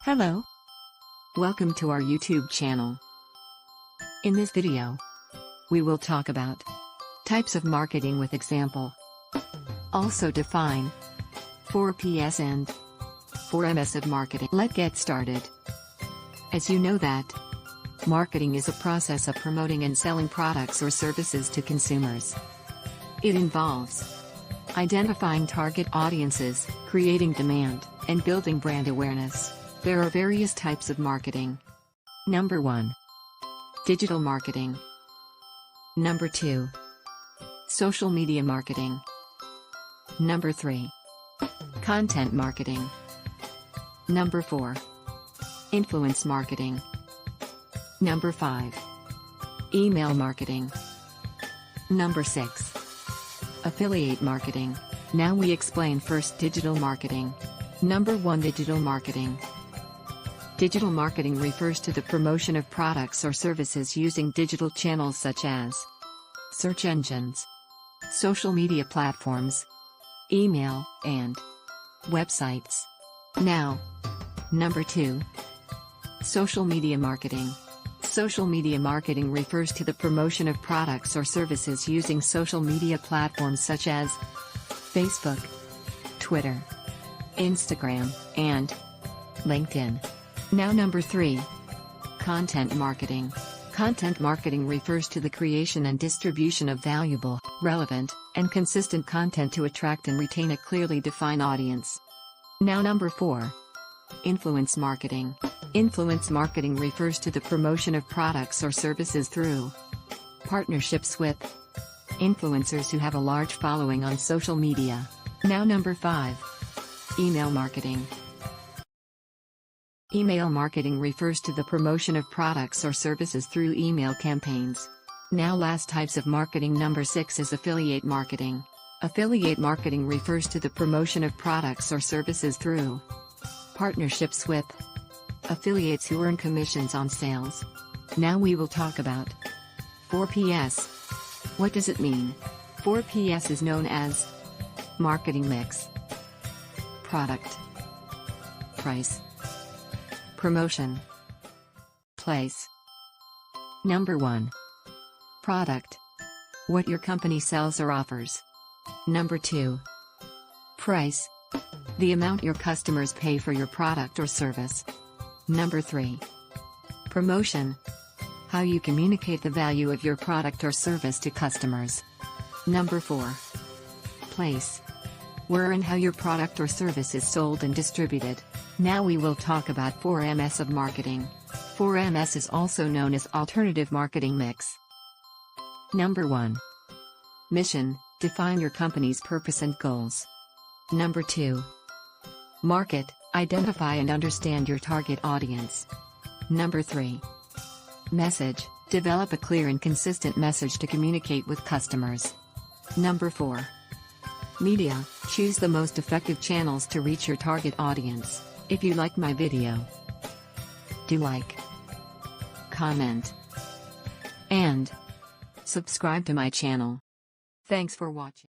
Hello. Welcome to our YouTube channel. In this video, we will talk about types of marketing with example. Also define 4Ps and 4Ms of marketing. Let's get started. As you know that marketing is a process of promoting and selling products or services to consumers. It involves identifying target audiences, creating demand, and building brand awareness. There are various types of marketing. Number 1. Digital marketing. Number 2. Social media marketing. Number 3. Content marketing. Number 4. Influence marketing. Number 5. Email marketing. Number 6. Affiliate marketing. Now we explain first digital marketing. Number 1. Digital marketing. Digital marketing refers to the promotion of products or services using digital channels such as search engines, social media platforms, email, and websites. Now, number 2. Social media marketing. Social media marketing refers to the promotion of products or services using social media platforms such as Facebook, Twitter, Instagram, and LinkedIn. Now number 3. Content marketing. Content marketing refers to the creation and distribution of valuable, relevant, and consistent content to attract and retain a clearly defined audience. Now number 4. Influence marketing. Influence marketing refers to the promotion of products or services through partnerships with influencers who have a large following on social media. Now number 5. Email marketing. Email marketing refers to the promotion of products or services through email campaigns. Now last types of marketing. Number 6 is affiliate marketing. Affiliate marketing refers to the promotion of products or services through partnerships with affiliates who earn commissions on sales. Now we will talk about 4Ps. What does it mean? 4Ps is known as marketing mix, product, price, promotion, place. Number 1. Product. What your company sells or offers. Number 2. Price. The amount your customers pay for your product or service. Number 3. Promotion. How you communicate the value of your product or service to customers. Number 4. Place. Where and how your product or service is sold and distributed. Now we will talk about 4Ms of marketing. 4Ms is also known as alternative marketing mix. Number 1. Mission. Define your company's purpose and goals. Number 2. Market. Identify and understand your target audience. Number 3. Message. Develop a clear and consistent message to communicate with customers. Number 4. Media. Choose the most effective channels to reach your target audience. If you like my video, do like, comment, and subscribe to my channel. Thanks for watching.